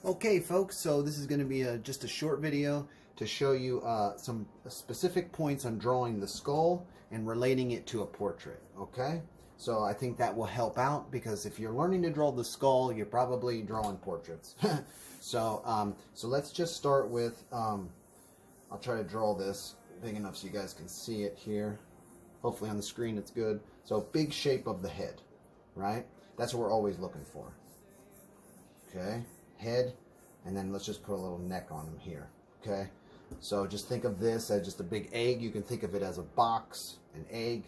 Okay folks, so this is going to be just a short video to show you some specific points on drawing the skull and relating it to a portrait, okay? So I think that will help out because if you're learning to draw the skull, you're probably drawing portraits. So let's just start with, I'll try to draw this big enough so you guys can see it here. Hopefully on the screen it's good. So big shape of the head, right? That's what we're always looking for. Okay, head, and then let's just put a little neck on him here. Okay, so just think of this as just a big egg. You can think of it as a box, an egg.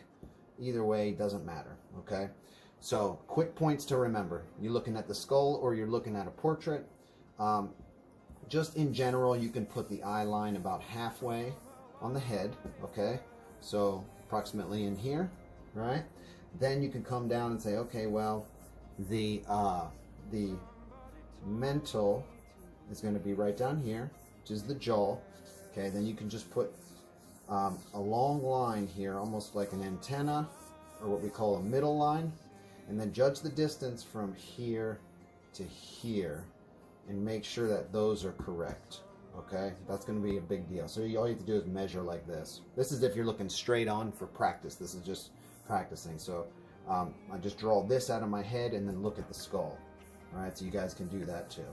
Either way, doesn't matter. Okay, so quick points to remember. You're looking at the skull or you're looking at a portrait. Just in general, you can put the eye line about halfway on the head. Okay, so approximately in here, right? Then you can come down and say, okay, well, the mental is going to be right down here, which is the jaw. Okay, then you can just put a long line here, almost like an antenna, or what we call a middle line, and then judge the distance from here to here and make sure that those are correct. Okay, that's going to be a big deal. So all you have to do is measure like this. This is if you're looking straight on for practice. This is just practicing. So I just draw this out of my head and then look at the skull. All right, so you guys can do that too.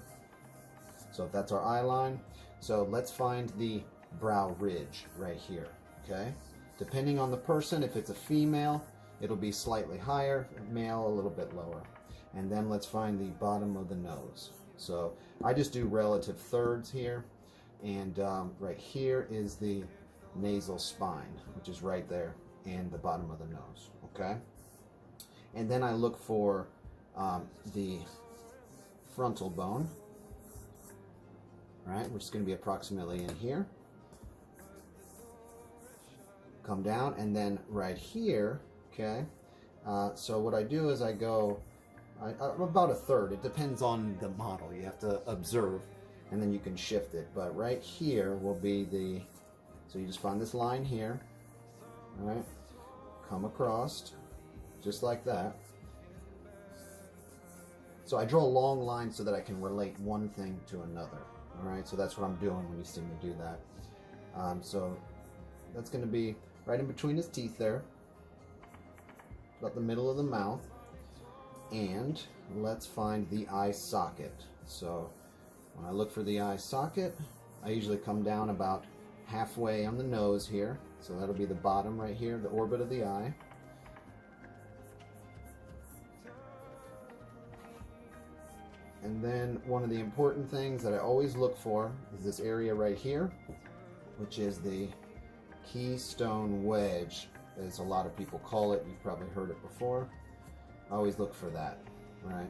So if that's our eye line, so let's find the brow ridge right here, okay? Depending on the person, if it's a female, it'll be slightly higher, male a little bit lower. And then let's find the bottom of the nose. So I just do relative thirds here, and right here is the nasal spine, which is right there, and the bottom of the nose, okay? And then I look for the frontal bone, right, which is going to be approximately in here. Come down, and then right here, okay, so what I do is I go about a third. It depends on the model. You have to observe, and then you can shift it. But right here will be the, so you just find this line here, all right, come across, just like that. So I draw a long line so that I can relate one thing to another. All right, so that's what I'm doing when you see me do that. So that's going to be right in between his teeth there, about the middle of the mouth. And let's find the eye socket. So when I look for the eye socket, I usually come down about halfway on the nose here. So that'll be the bottom right here, the orbit of the eye. And then one of the important things that I always look for is this area right here, which is the keystone wedge, as a lot of people call it. You've probably heard it before. I always look for that, right?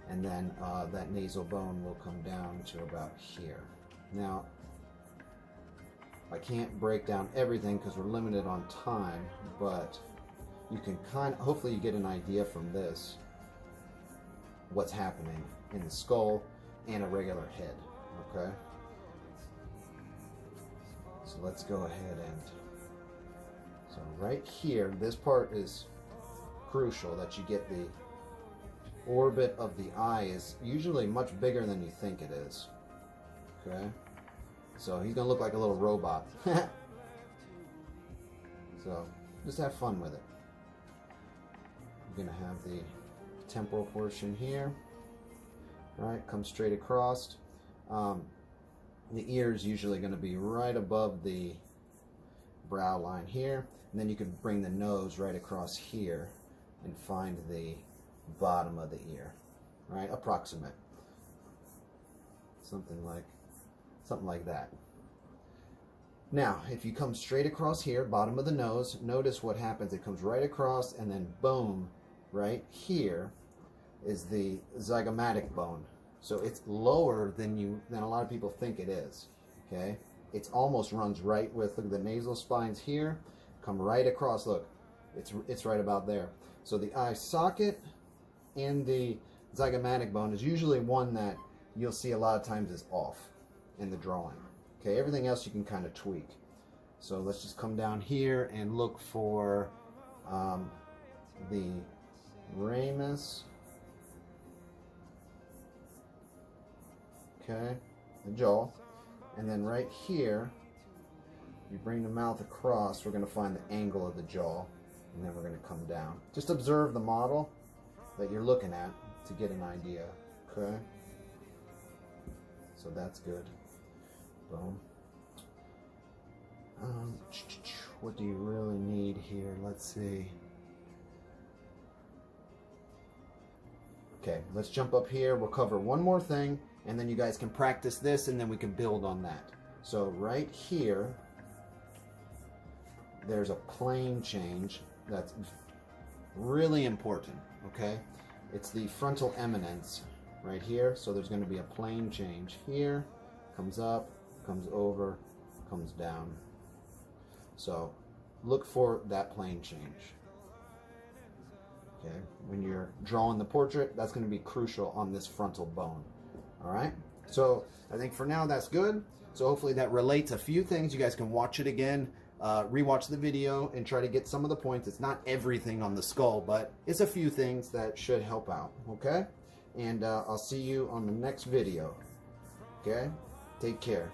And then that nasal bone will come down to about here. Now, I can't break down everything because we're limited on time, but you can hopefully you get an idea from this what's happening in the skull and a regular head, okay? So let's go ahead and, so right here, this part is crucial, that you get the orbit of the eye is usually much bigger than you think it is, okay? So he's gonna look like a little robot. So just have fun with it. You're gonna have the temporal portion here, right, come straight across. The ear is usually going to be right above the brow line here, and then you can bring the nose right across here and find the bottom of the ear, right, approximate, something like that. Now if you come straight across here, bottom of the nose, notice what happens. It comes right across, and then boom, right here is the zygomatic bone. So it's lower than a lot of people think it is. Okay, it's almost runs right with, look at the nasal spines here, come right across. Look, it's right about there. So the eye socket and the zygomatic bone is usually one that you'll see a lot of times is off in the drawing. Okay, everything else you can kind of tweak. So let's just come down here and look for the ramus okay, the jaw. And then right here, you bring the mouth across, we're going to find the angle of the jaw, and then we're going to come down. Just observe the model that you're looking at to get an idea, okay? So that's good. Boom. What do you really need here? Let's see. Okay, let's jump up here. We'll cover one more thing, and then you guys can practice this, and then we can build on that. So right here, there's a plane change that's really important, okay? It's the frontal eminence right here. So there's going to be a plane change here. Comes up, comes over, comes down. So look for that plane change. Okay, when you're drawing the portrait, that's going to be crucial on this frontal bone. All right, so I think for now that's good. So hopefully that relates a few things. You guys can watch it again, rewatch the video, and try to get some of the points. It's not everything on the skull, but it's a few things that should help out. Okay, and I'll see you on the next video. Okay, take care.